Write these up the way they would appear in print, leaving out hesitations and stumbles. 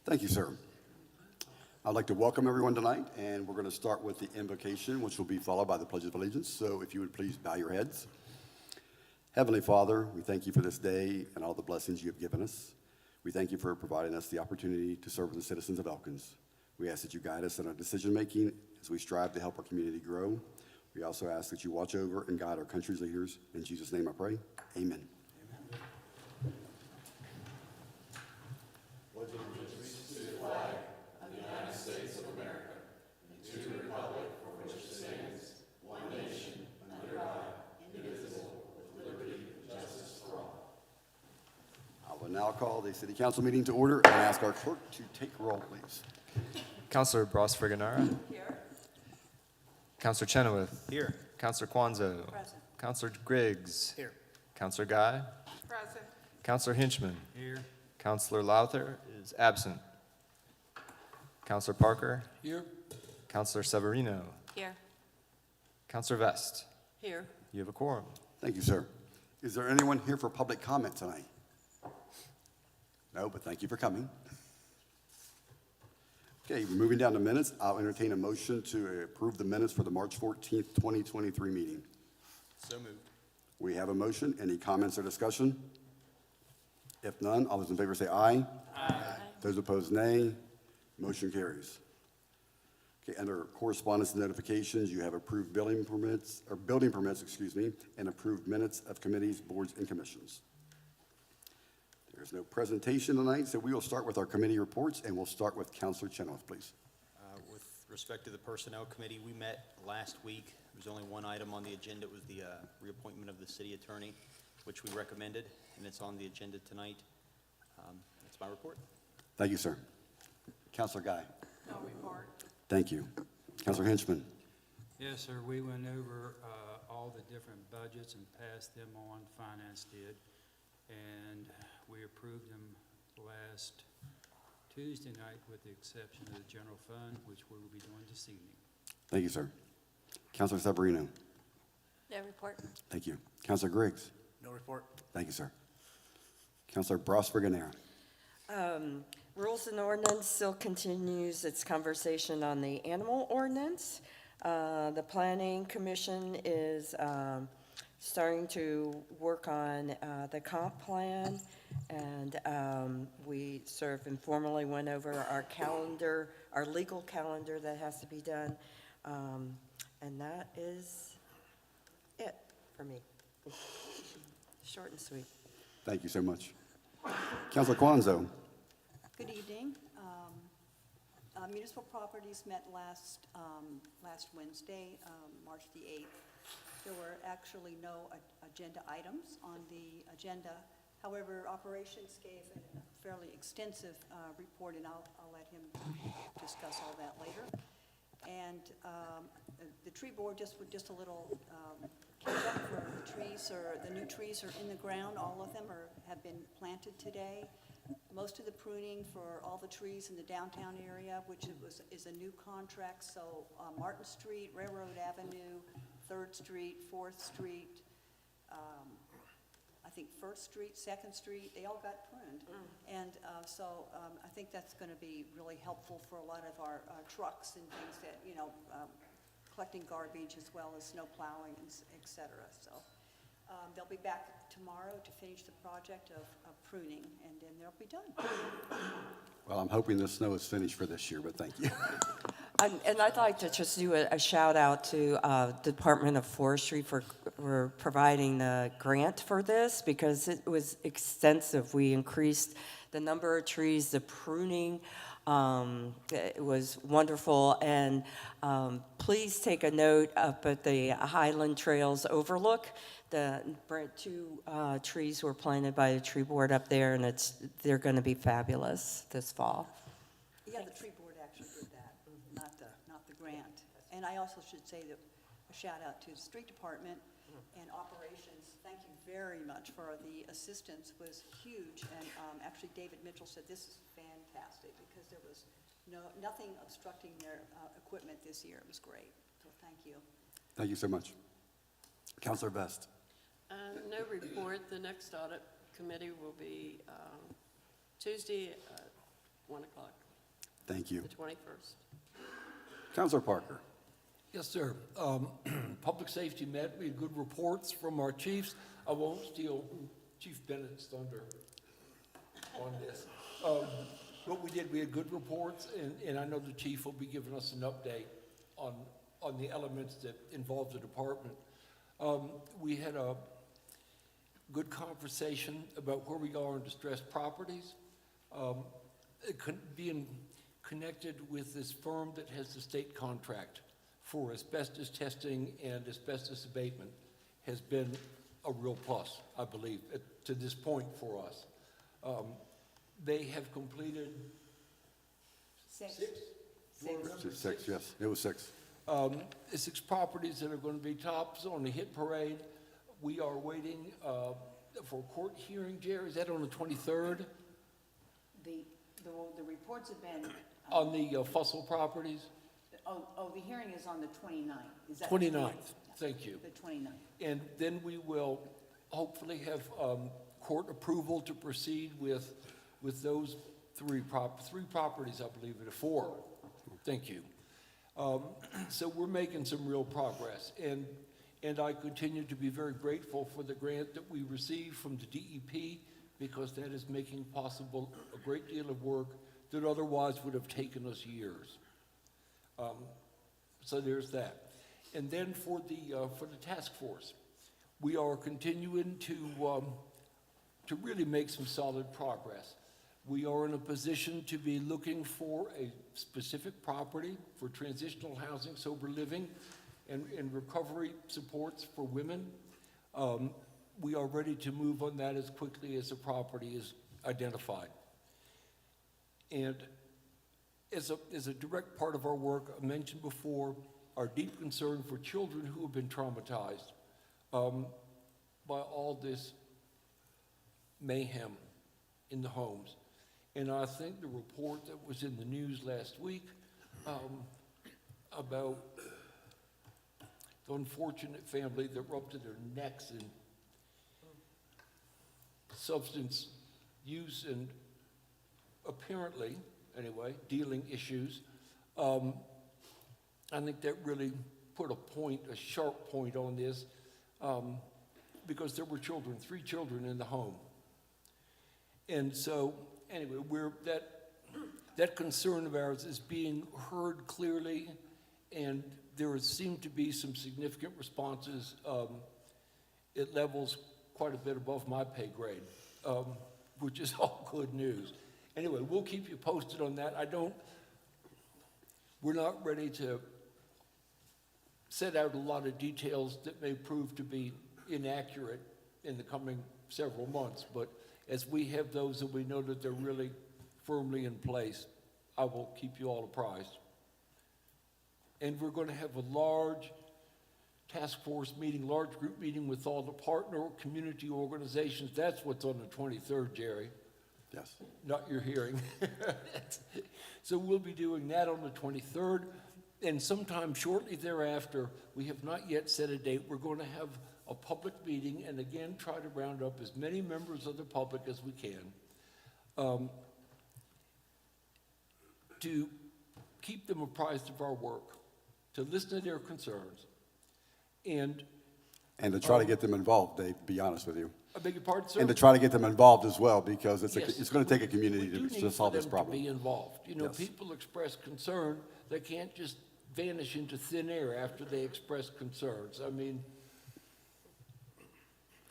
Thank you, sir. I'd like to welcome everyone tonight, and we're going to start with the invocation, which will be followed by the Pledge of Allegiance. So if you would please bow your heads. Heavenly Father, we thank you for this day and all the blessings you have given us. We thank you for providing us the opportunity to serve the citizens of Elkins. We ask that you guide us in our decision-making as we strive to help our community grow. We also ask that you watch over and guide our country's leaders. In Jesus' name I pray, amen. Now call the City Council meeting to order and ask our clerk to take roll, please. Councilor Bross-Friganara. Here. Councilor Chenoweth. Here. Councilor Kwanzo. Present. Councilor Griggs. Here. Councilor Guy. Present. Councilor Hinchman. Here. Councilor Lowther is absent. Councilor Parker. Here. Councilor Severino. Here. Councilor Vest. Here. You have a quorum. Thank you, sir. Is there anyone here for public comment tonight? No, but thank you for coming. Okay, we're moving down to minutes. I'll entertain a motion to approve the minutes for the March 14th, 2023 meeting. So moved. We have a motion. Any comments or discussion? If none, all those in favor say aye. Aye. Those opposed, nay. Motion carries. Okay, under correspondence and notifications, you have approved building permits, and approved minutes of committees, boards, and commissions. There's no presentation tonight, so we will start with our committee reports, and we'll start with Councilor Chenoweth, please. With respect to the Personnel Committee, we met last week. There was only one item on the agenda. It was the reappointment of the city attorney, which we recommended, and it's on the agenda tonight. That's my report. Thank you, sir. Councilor Guy. No report. Thank you. Councilor Hinchman. Yes, sir. We went over all the different budgets and passed them on. Finance did. And we approved them last Tuesday night with the exception of the general fund, which we will be doing this evening. Thank you, sir. Councilor Severino. No report. Thank you. Councilor Griggs. No report. Thank you, sir. Councilor Bross-Friganara. Rules and Ordinance still continues its conversation on the animal ordinance. The Planning Commission is starting to work on the comp plan, and we sort of informally went over our calendar, our legal calendar that has to be done, and that is it for me. Short and sweet. Thank you so much. Councilor Kwanzo. Good evening. Municipal Properties met last Wednesday, March the 8th. There were actually no agenda items on the agenda. However, Operations gave a fairly extensive report, and I'll let him discuss all that later. And the tree board just a little catch up for the trees, or the new trees are in the ground. All of them have been planted today. Most of the pruning for all the trees in the downtown area, which is a new contract. So Martin Street, Railroad Avenue, 3rd Street, 4th Street, I think 1st Street, 2nd Street, they all got pruned. And so I think that's going to be really helpful for a lot of our trucks and things that, collecting garbage as well as snow plowing, et cetera. So they'll be back tomorrow to finish the project of pruning, and then they'll be done. Well, I'm hoping the snow is finished for this year, but thank you. And I'd like to just do a shout out to the Department of Forestry for providing the grant for this, because it was extensive. We increased the number of trees, the pruning. It was wonderful. And please take a note up at the Highland Trails Overlook. The two trees were planted by the tree board up there, and they're going to be fabulous this fall. Yeah, the tree board actually did that, not the grant. And I also should say that a shout out to the street department and operations. Thank you very much for the assistance. Was huge. And actually David Mitchell said this is fantastic, because there was nothing obstructing their equipment this year. It was great. So thank you. Thank you so much. Councilor Vest. No report. The next audit committee will be Tuesday, 1 o'clock, Thank you. the 21st. Counselor Parker. Yes, sir. Public safety met, we had good reports from our chiefs. I won't steal Chief Bennett's thunder on this. What we did, we had good reports, and I know the chief will be giving us an update on the elements that involve the department. We had a good conversation about where we are on distressed properties. Being connected with this firm that has the state contract for asbestos testing and asbestos abatement has been a real plus, I believe, to this point for us. They have completed Six. Six, yes, it was 6. 6 properties that are going to be tops on the hit parade. We are waiting for a court hearing, Jerry, is that on the 23rd? The reports have been, On the Fussell properties? the hearing is on the 29th. Is that? 29th, thank you. The 29th. And then we will hopefully have court approval to proceed with those three properties, I believe, or 4. Thank you. So we're making some real progress. And I continue to be very grateful for the grant that we received from the DEP, because that is making possible a great deal of work that otherwise would have taken us years. So there's that. And then for the task force, we are continuing to really make some solid progress. We are in a position to be looking for a specific property for transitional housing, sober living, and recovery supports for women. We are ready to move on that as quickly as the property is identified. And as a direct part of our work, I mentioned before, our deep concern for children who have been traumatized by all this mayhem in the homes. And I think the report that was in the news last week about the unfortunate family that were up to their necks in substance use and apparently, anyway, dealing issues, I think that really put a sharp point on this, because there were 3 children in the home. And so, anyway, that concern of ours is being heard clearly, and there seem to be some significant responses at levels quite a bit above my pay grade, which is all good news. Anyway, we'll keep you posted on that. We're not ready to set out a lot of details that may prove to be inaccurate in the coming several months, but as we have those and we know that they're really firmly in place, I will keep you all apprised. And we're going to have a large task force meeting, large group meeting with all the partner community organizations. That's what's on the 23rd, Jerry. Yes. Not your hearing. So we'll be doing that on the 23rd, and sometime shortly thereafter, we have not yet set a date, we're going to have a public meeting, and again, try to round up as many members of the public as we can, to keep them apprised of our work, to listen to their concerns, and And to try to get them involved, Dave, to be honest with you. I beg your pardon, sir? And to try to get them involved as well, because Yes. it's going to take a community We do to need solve for this them problem. to be involved. You know, Yes. people express concern, they can't just vanish into thin air after they express concerns. I mean,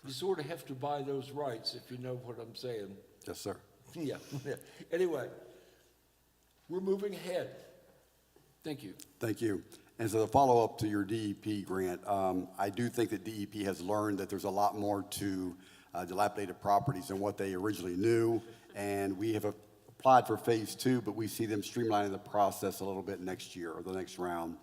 you sort of have to buy those rights, if you know what I'm saying. Yes, sir. Yeah. Anyway, we're moving ahead. Thank you. Thank you. And so the follow-up to your DEP grant, I do think that DEP has learned that there's a lot more to dilapidated properties than what they originally knew. And we have applied for phase 2, but we see them streamlining the process a little bit next year or the next round,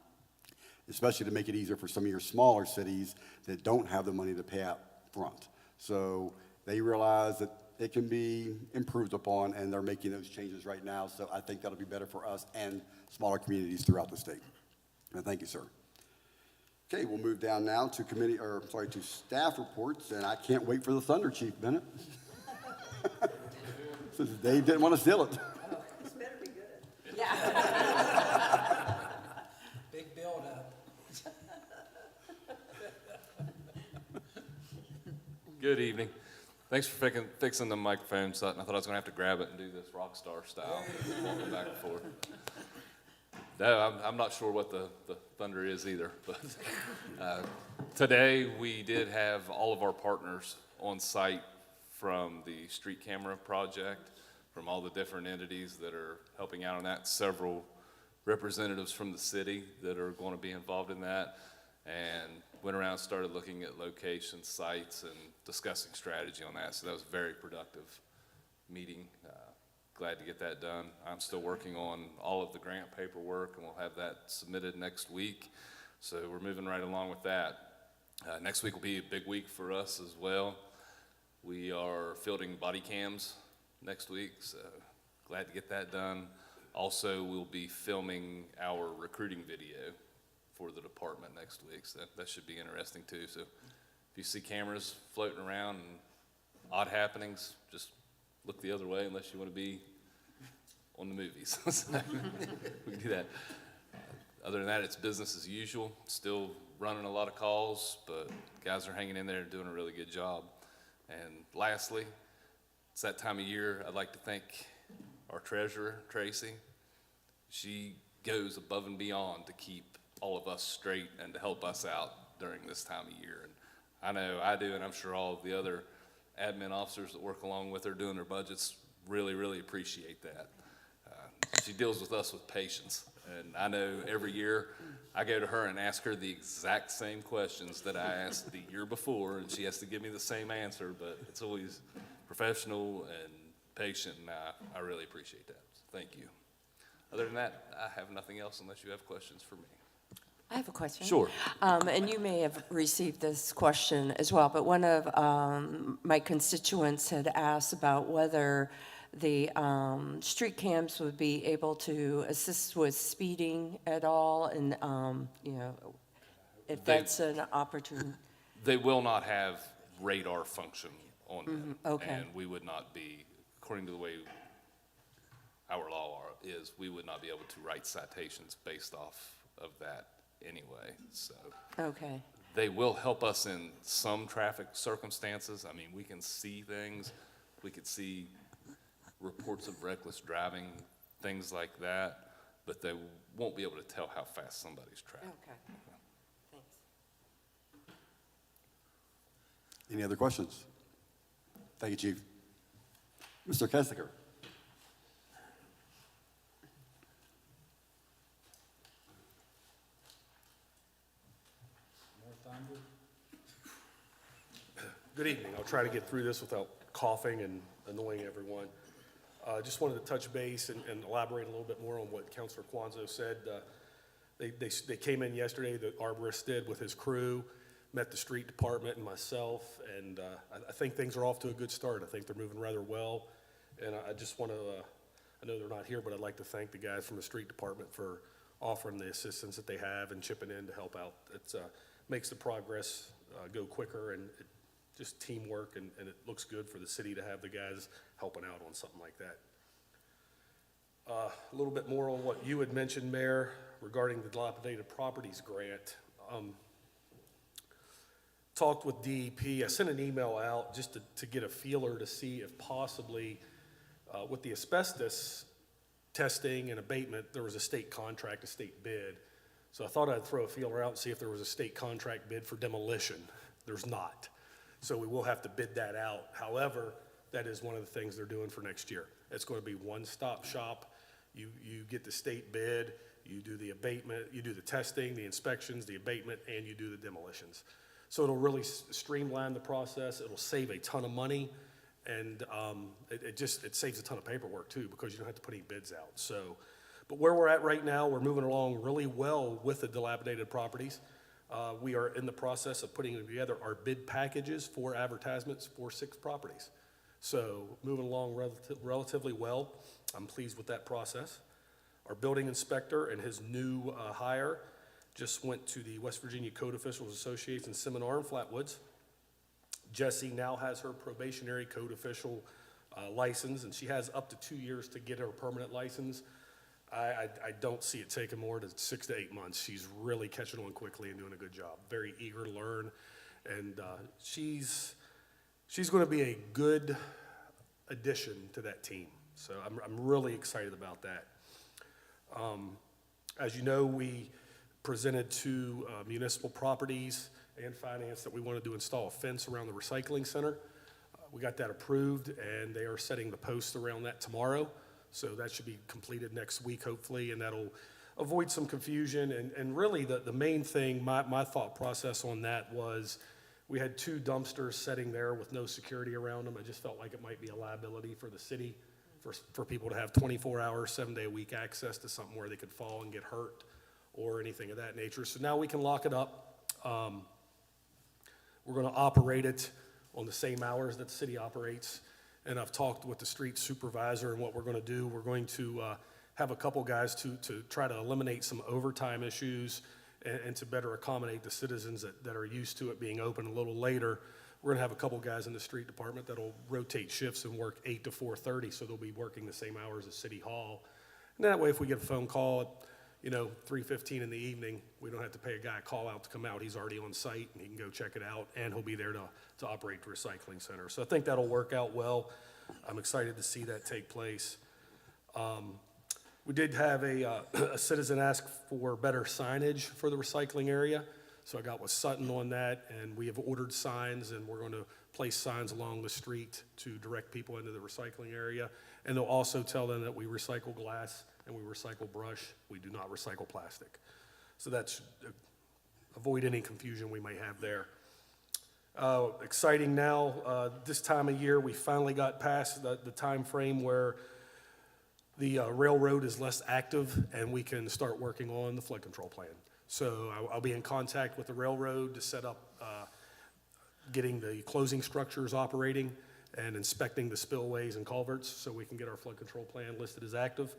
especially to make it easier for some of your smaller cities that don't have the money to pay out front. So they realize that it can be improved upon, and they're making those changes right now. So I think that'll be better for us and smaller communities throughout the state. Thank you, sir. Okay, we'll move down now to to staff reports, and I can't wait for the thunder, Chief Bennett. Since Dave didn't want to steal it. It's better Good evening. Thanks for fixing the microphone, Sutton. I thought I was going to have to grab it and do this rock star style, walking back and forth. No, I'm not sure what the thunder is either. But today we did have all of our partners on site from the street camera project, from all the different entities that are helping out on that, several representatives from the city that are going to be involved in that, and went around and started looking at locations, sites, and discussing strategy on that. So that was a very productive meeting. Glad to get that done. I'm still working on all of the grant paperwork, and we'll have that submitted next week. So we're moving right along with that. Next week will be a big week for us as well. We are fielding body cams next week, so glad to get that done. Also, we'll be filming our recruiting video for the department next week, so that should be interesting too. So if you see cameras floating around and odd happenings, just look the other way unless you want to be on the movies. So we can do that. Other than that, it's business as usual. Still running a lot of calls, but guys are hanging in there and doing a really good job. And lastly, it's that time of year. I'd like to thank our treasurer, Tracy. She goes above and beyond to keep all of us straight and to help us out during this time of year. And I know I do, and I'm sure all of the other admin officers that work along with her doing their budgets really, really appreciate that. She deals with us with patience. And I know every year I go to her and ask her the exact same questions that I asked the year before, and she has to give me the same answer, but it's always professional and patient, and I really appreciate that. So thank you. Other than that, I have nothing else unless you have questions for me. I have a question. Sure. And you may have received this question as well, but one of my constituents had asked about whether the street cams would be able to assist with speeding at all, and, if that's an opportunity. They will not have radar function on them. Okay. And we would not be, according to the way our law is, we would not be able to write citations based off of that anyway, so. Okay. They will help us in some traffic circumstances. I mean, we can see things. We could see reports of reckless driving, things like that, but they won't be able to tell how fast somebody's traveling. Okay. Thanks. Any other questions? Thank you, Chief. Mr. Kessinger. Good evening. I'll try to get through this without coughing and annoying everyone. Just wanted to touch base and elaborate a little bit more on what Councilor Kwanzo said. They came in yesterday, the arborist did, with his crew, met the street department and myself, and I think things are off to a good start. I think they're moving rather well, and I just want to, I know they're not here, but I'd like to thank the guys from the street department for offering the assistance that they have and chipping in to help out. It makes the progress go quicker, and just teamwork, and it looks good for the city to have the guys helping out on something like that. A little bit more on what you had mentioned, Mayor, regarding the dilapidated properties grant. Talked with DEP. I sent an email out just to get a feeler to see if possibly with the asbestos testing and abatement, there was a state contract, a state bid. So I thought I'd throw a feeler out and see if there was a state contract bid for demolition. There's not. So we will have to bid that out. However, that is one of the things they're doing for next year. It's going to be one-stop shop. You get the state bid, you do the abatement, you do the testing, the inspections, the abatement, and you do the demolitions. So it'll really streamline the process. It'll save a ton of money, and it saves a ton of paperwork too, because you don't have to put any bids out. So, but where we're at right now, we're moving along really well with the dilapidated properties. We are in the process of putting together our bid packages for advertisements for 6 properties. So moving along relatively well. I'm pleased with that process. Our building inspector and his new hire just went to the West Virginia Code Officials Association seminar in Flatwoods. Jessie now has her probationary code official license, and she has up to 2 years to get her permanent license. I don't see it taking more than 6 to 8 months. She's really catching on quickly and doing a good job. Very eager to learn, and she's she's going to be a good addition to that team. So I'm really excited about that. As you know, we presented to municipal properties and finance that we wanted to install a fence around the recycling center. We got that approved, and they are setting the posts around that tomorrow. So that should be completed next week, hopefully, and that'll avoid some confusion. And really, the main thing, my thought process on that was, we had 2 dumpsters sitting there with no security around them. I just felt like it might be a liability for the city, for people to have 24-hour, 7-day-a-week access to something where they could fall and get hurt or anything of that nature. So now we can lock it up. We're going to operate it on the same hours that the city operates. And I've talked with the street supervisor, and what we're going to do, we're going to have a couple guys to try to eliminate some overtime issues and to better accommodate the citizens that are used to it being open a little later. We're going to have a couple guys in the street department that'll rotate shifts and work 8 to 4:30, so they'll be working the same hours as City Hall. And that way, if we get a phone call at 3:15 in the evening, we don't have to pay a guy a call out to come out. He's already on site, and he can go check it out, and he'll be there to operate the recycling center. So I think that'll work out well. I'm excited to see that take place. We did have a citizen ask for better signage for the recycling area. So I got with Sutton on that, and we have ordered signs, and we're going to place signs along the street to direct people into the recycling area. And they'll also tell them that we recycle glass and we recycle brush. We do not recycle plastic. So that's avoid any confusion we may have there. Exciting now, this time of year, we finally got past the time frame where the railroad is less active, and we can start working on the flood control plan. So I'll be in contact with the railroad to set up getting the closing structures operating and inspecting the spillways and culverts so we can get our flood control plan listed as active.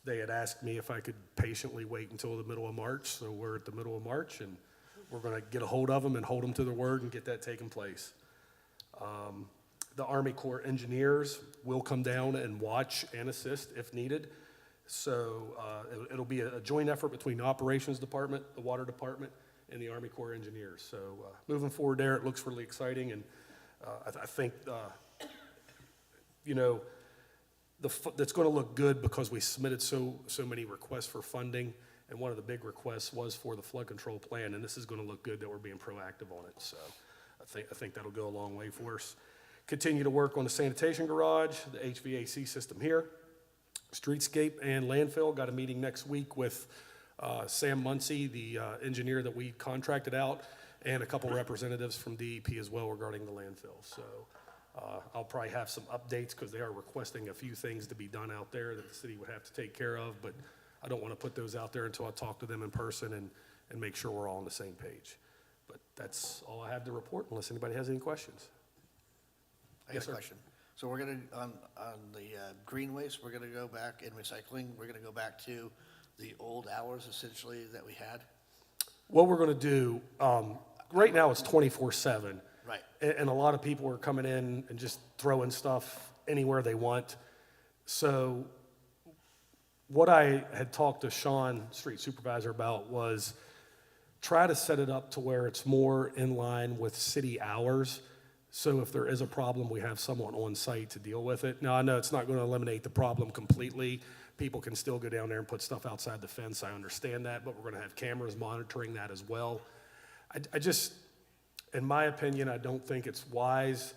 They had asked me if I could patiently wait until the middle of March, so we're at the middle of March, and we're going to get a hold of them and hold them to their word and get that taken place. The Army Corps engineers will come down and watch and assist if needed. So it'll be a joint effort between the Operations Department, the Water Department, and the Army Corps engineers. So moving forward there, it looks really exciting, and I think, that's going to look good because we submitted so many requests for funding, and one of the big requests was for the flood control plan, and this is going to look good that we're being proactive on it. So I think that'll go a long way for us. Continue to work on the sanitation garage, the HVAC system here. Streetscape and landfill, got a meeting next week with Sam Muncie, the engineer that we contracted out, and a couple representatives from DEP as well regarding the landfill. So I'll probably have some updates because they are requesting a few things to be done out there that the city would have to take care of, but I don't want to put those out there until I talk to them in person and make sure we're all on the same page. But that's all I have to report unless anybody has any questions. I Yes, got a sir. question. So we're going to, on the green waste, we're going to go back in recycling, we're going to go back to the old hours essentially that we had? What we're going to do, right now it's 24/7. Right. And a lot of people are coming in and just throwing stuff anywhere they want. So what I had talked to Sean, street supervisor, about was try to set it up to where it's more in line with city hours. So if there is a problem, we have someone on site to deal with it. Now, I know it's not going to eliminate the problem completely. People can still go down there and put stuff outside the fence. I understand that, but we're going to have cameras monitoring that as well. I just, in my opinion, I don't think it's wise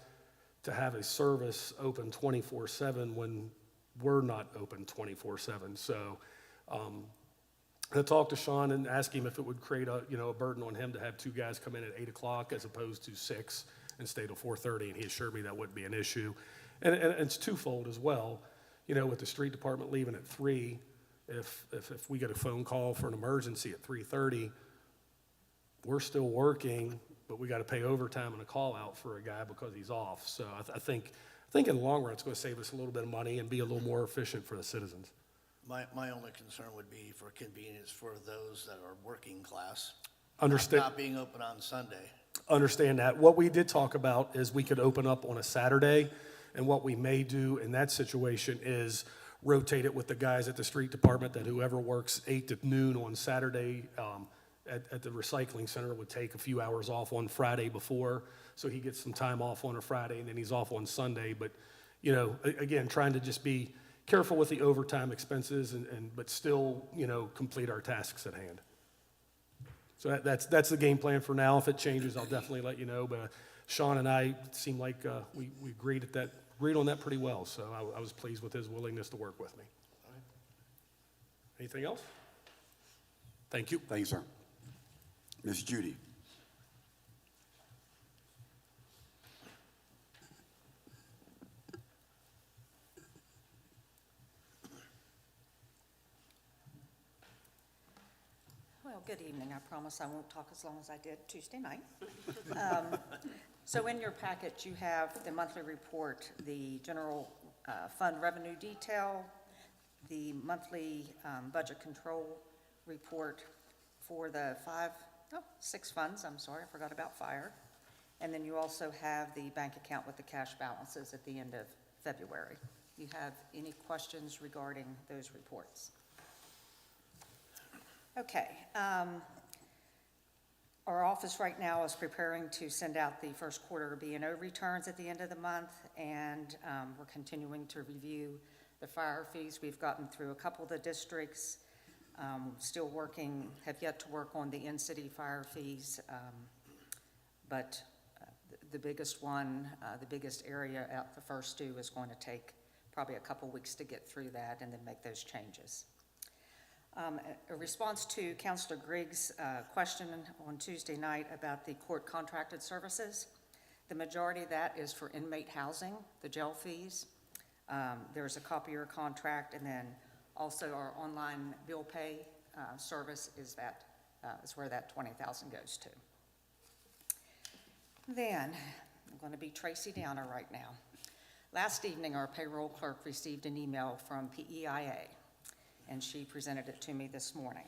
to have a service open 24/7 when we're not open 24/7. So I talked to Sean and asked him if it would create a burden on him to have 2 guys come in at 8 o'clock as opposed to 6 and stay till 4:30, and he assured me that wouldn't be an issue. And it's twofold as well. With the street department leaving at 3, if we get a phone call for an emergency at 3:30, we're still working, but we got to pay overtime and a call out for a guy because he's off. So I think in the long run, it's going to save us a little bit of money and be a little more efficient for the citizens. My only concern would be for convenience for those that are working class. Understand. Not being open on Sunday. Understand that. What we did talk about is we could open up on a Saturday, and what we may do in that situation is rotate it with the guys at the street department, that whoever works 8 to noon on Saturday at the recycling center would take a few hours off on Friday before, so he gets some time off on a Friday, and then he's off on Sunday. But, you know, again, trying to just be careful with the overtime expenses but still, you know, complete our tasks at hand. So that's the game plan for now. If it changes, I'll definitely let you know. But Sean and I seem like we agreed on that pretty well. So I was pleased with his willingness to work with me. Anything else? Thank you. Thank you, sir. Ms. Judy. Well, good evening. I promise I won't talk as long as I did Tuesday night. So in your packet, you have the monthly report, the general fund revenue detail, the monthly budget control report for the 6 funds. I'm sorry, I forgot about fire. And then you also have the bank account with the cash balances at the end of February. Do you have any questions regarding those reports? Okay. Our office right now is preparing to send out the first quarter B&O returns at the end of the month, and we're continuing to review the fire fees. We've gotten through a couple of the districts, still working, have yet to work on the in-city fire fees, but the biggest one, the biggest area at the first due is going to take probably a couple weeks to get through that and then make those changes. A response to Councilor Griggs' question on Tuesday night about the court contracted services. The majority of that is for inmate housing, the jail fees. There's a copier contract, and then also our online bill pay service is where that $20,000 goes to. Then, I'm going to be Tracy Downer right now. Last evening, our payroll clerk received an email from PEIA, and she presented it to me this morning.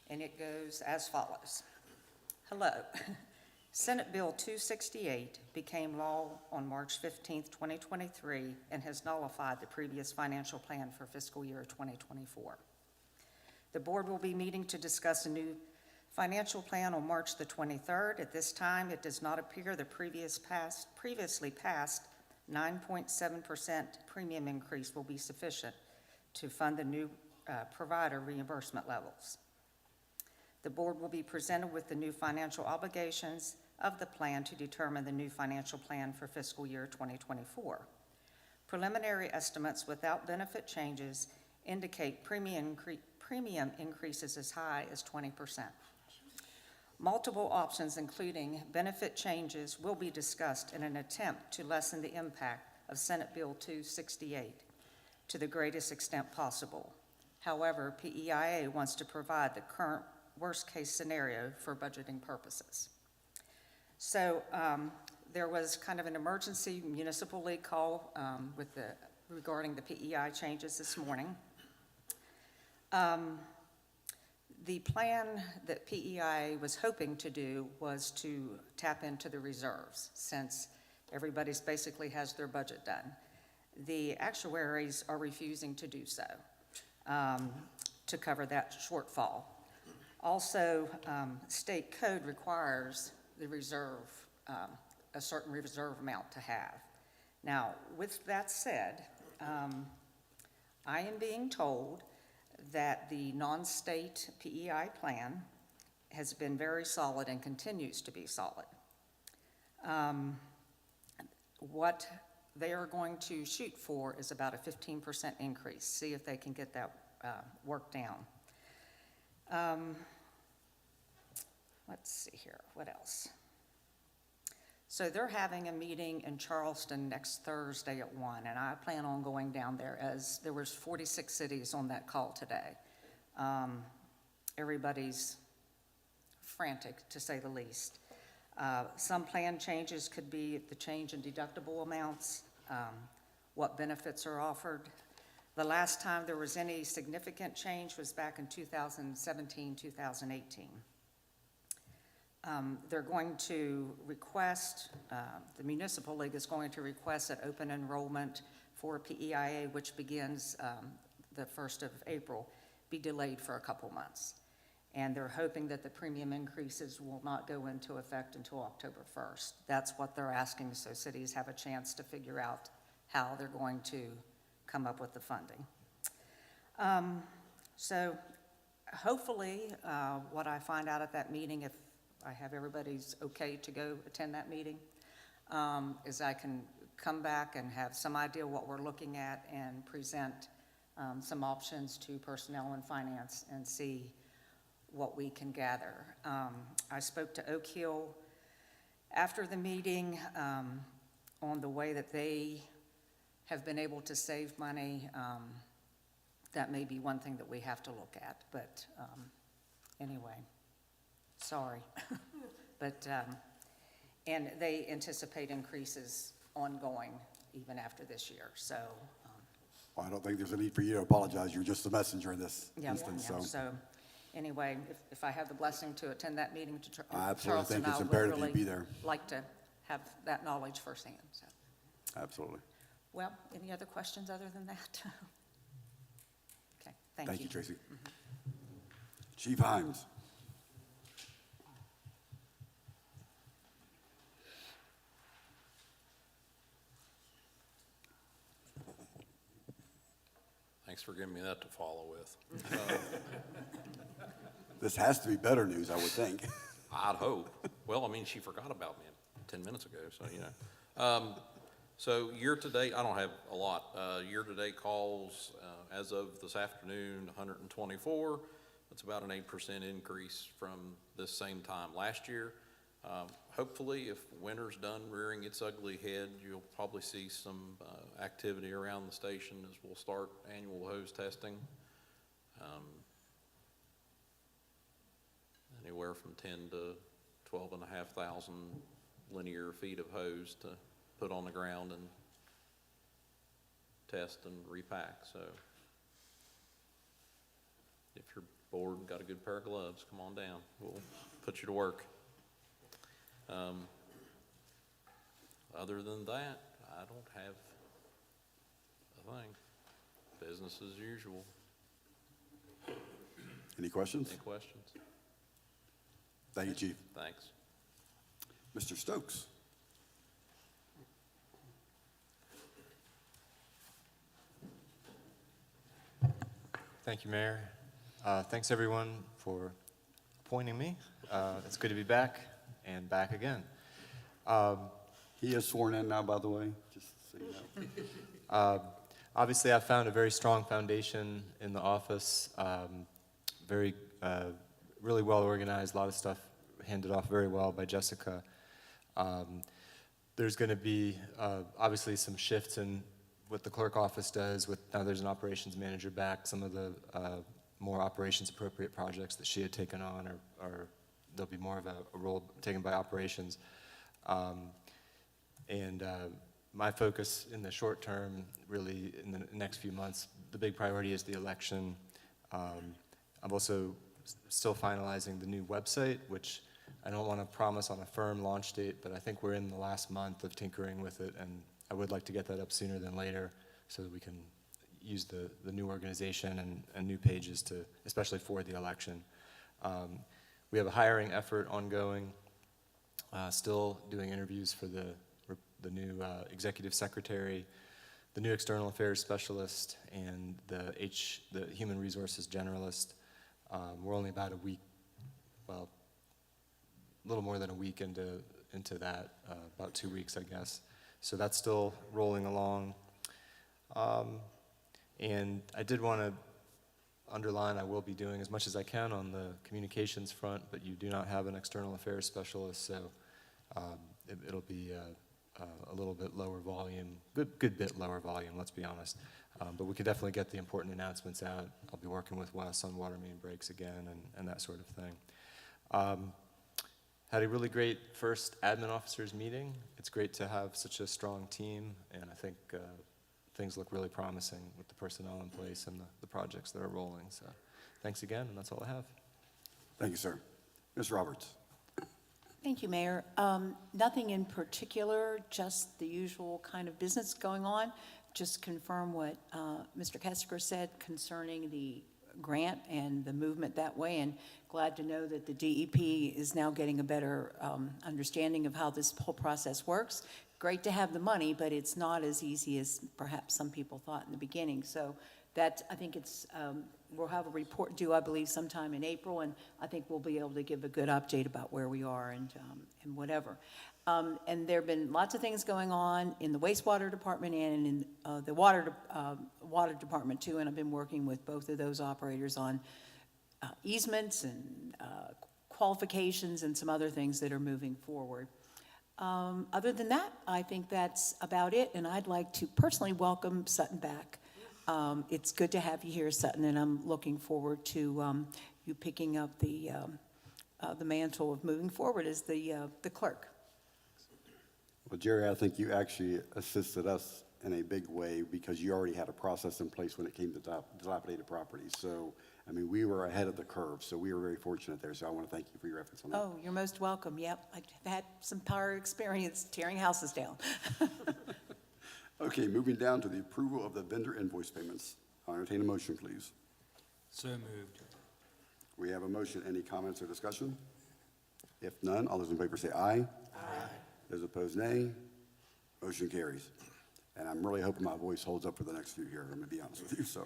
And it goes as follows. Hello. Senate Bill 268 became law on March 15th, 2023, and has nullified the previous financial plan for fiscal year 2024. The board will be meeting to discuss a new financial plan on March the 23rd. At this time, it does not appear the previously passed 9.7% premium increase will be sufficient to fund the new provider reimbursement levels. The board will be presented with the new financial obligations of the plan to determine the new financial plan for fiscal year 2024. Preliminary estimates without benefit changes indicate premium increases as high as 20%. Multiple options, including benefit changes, will be discussed in an attempt to lessen the impact of Senate Bill 268 to the greatest extent possible. However, PEIA wants to provide the current worst-case scenario for budgeting purposes. So there was kind of an emergency municipal league call regarding the PEI changes this morning. The plan that PEI was hoping to do was to tap into the reserves, since everybody's basically has their budget done. The actuaries are refusing to do so, to cover that shortfall. Also, state code requires the reserve, a certain reserve amount to have. Now, with that said, I am being told that the non-state PEI plan has been very solid and continues to be solid. What they are going to shoot for is about a 15% increase, see if they can get that worked down. Let's see here, what else? So they're having a meeting in Charleston next Thursday at 1, and I plan on going down there, as there was 46 cities on that call today. Everybody's frantic, to say the least. Some plan changes could be the change in deductible amounts, what benefits are offered. The last time there was any significant change was back in 2017, 2018. They're going to request, the Municipal League is going to request that open enrollment for PEIA, which begins the 1st of April, be delayed for a couple months. and they're hoping that the premium increases will not go into effect until October 1st. That's what they're asking, so cities have a chance to figure out how they're going to come up with the funding. So hopefully, what I find out at that meeting, if I have everybody's okay to go attend that meeting, is I can come back and have some idea what we're looking at and present some options to personnel and finance and see what we can gather. I spoke to Oak Hill after the meeting on the way that they have been able to save money. That may be one thing that we have to look at, but anyway, sorry. But, and they anticipate increases ongoing even after this year, so. Well, I don't think there's a need for you to apologize. You're just the messenger in this Yeah, instance, yeah, so. so, anyway, if I have the blessing to attend that meeting to I absolutely Charleston, think it's I would imperative you really be there. like to have that knowledge firsthand, so. Absolutely. Well, any other questions other than that? Okay, thank you. Thank you, Tracy. Chief Hines. Thanks for giving me that to follow with. This has to be better news, I would think. I'd hope. Well, I mean, she forgot about me 10 minutes ago, so, you know. So year-to-date, I don't have a lot. Year-to-date calls, as of this afternoon, 124. That's about an 8% increase from this same time last year. Hopefully, if winter's done rearing its ugly head, you'll probably see some activity around the station as we'll start annual hose testing. Anywhere from 10 to 12,500 linear feet of hose to put on the ground and test and repack. So if you're bored and got a good pair of gloves, come on down. We'll put you to work. Other than that, I don't have a thing. Business as usual. Any questions? Any questions? Thank you, Chief. Thanks. Mr. Stokes. Thank you, Mayor. Thanks, everyone, for appointing me. It's good to be back and back again. He is sworn in now, by the way, just so you know. Obviously, I've found a very strong foundation in the office, really well organized, a lot of stuff handed off very well by Jessica. There's going to be obviously some shifts in what the clerk office does. Now there's an operations manager back. Some of the more operations appropriate projects that she had taken on, or there'll be more of a role taken by operations. My focus in the short term, really in the next few months, the big priority is the election. I'm also still finalizing the new website, which I don't want to promise on a firm launch date, but I think we're in the last month of tinkering with it, and I would like to get that up sooner than later so that we can use the new organization and new pages to, especially for the election. We have a hiring effort ongoing, still doing interviews for the new executive secretary, the new external affairs specialist, and the human resources generalist. We're only about a week, well, a little more than a week into that, about 2 weeks, I guess. So that's still rolling along. And I did want to underline I will be doing as much as I can on the communications front, but you do not have an external affairs specialist, so it'll be a little bit lower volume, good bit lower volume, let's be honest. But we can definitely get the important announcements out. I'll be working with Wes on water main breaks again and that sort of thing. Had a really great first admin officers meeting. It's great to have such a strong team, and I think things look really promising with the personnel in place and the projects that are rolling. So thanks again, and that's all I have. Thank you, sir. Ms. Roberts. Thank you, Mayor. Nothing in particular, just the usual kind of business going on. Just confirm what Mr. Kessinger said concerning the grant and the movement that way, and glad to know that the DEP is now getting a better understanding of how this whole process works. Great to have the money, but it's not as easy as perhaps some people thought in the beginning. So that, I think it's, we'll have a report due, I believe, sometime in April, and I think we'll be able to give a good update about where we are and whatever. And there have been lots of things going on in the wastewater department and in the water department too, and I've been working with both of those operators on easements and qualifications and some other things that are moving forward. Other than that, I think that's about it, and I'd like to personally welcome Sutton back. It's good to have you here, Sutton, and I'm looking forward to you picking up the mantle of moving forward as the clerk. Well, Jerry, I think you actually assisted us in a big way because you already had a process in place when it came to dilapidated properties. So, I mean, we were ahead of the curve, so we were very fortunate there. So I want to thank you for your efforts on that. Oh, you're most welcome. Yep, I've had some prior experience tearing houses down. Okay, moving down to the approval of the vendor invoice payments. I'll entertain a motion, please. So moved. We have a motion. Any comments or discussion? If none, all those in favor say aye. Aye. Those opposed, nay. Motion carries. And I'm really hoping my voice holds up for the next few here, I'm going to be honest with you. So,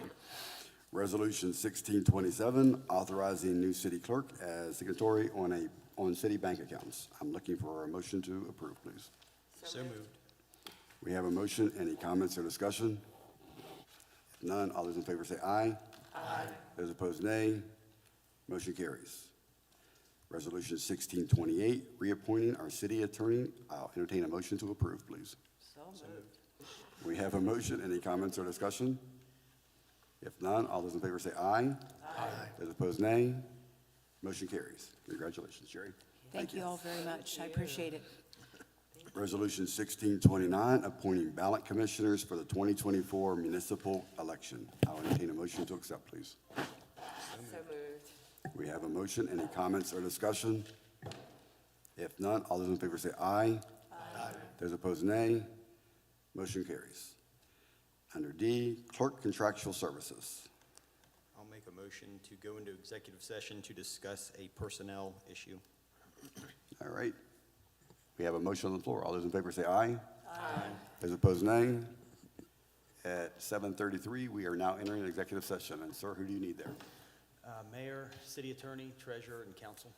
Resolution 1627, authorizing new city clerk as signatory on city bank accounts. I'm looking for a motion to approve, please. So moved. We have a motion. Any comments or discussion? If none, all those in favor say aye. Aye. Those opposed, nay. Motion carries. Resolution 1628, reappointing our city attorney. I'll entertain a motion to approve, please. So moved. We have a motion. Any comments or discussion? If none, all those in favor say aye. Aye. Those opposed, nay. Motion carries. Congratulations, Jerry. Thank you all very much. I appreciate it. Resolution 1629, appointing ballot commissioners for the 2024 municipal election. I'll entertain a motion to accept, please. So moved. We have a motion. Any comments or discussion? If none, all those in favor say aye. Aye. Those opposed, nay. Motion carries. Under D, clerk contractual services. I'll make a motion to go into executive session to discuss a personnel issue. All right. We have a motion on the floor. All those in favor say aye. Aye. Those opposed, nay. At 7:33, we are now entering executive session. And sir, who do you need there? Mayor, city attorney, treasurer, and council.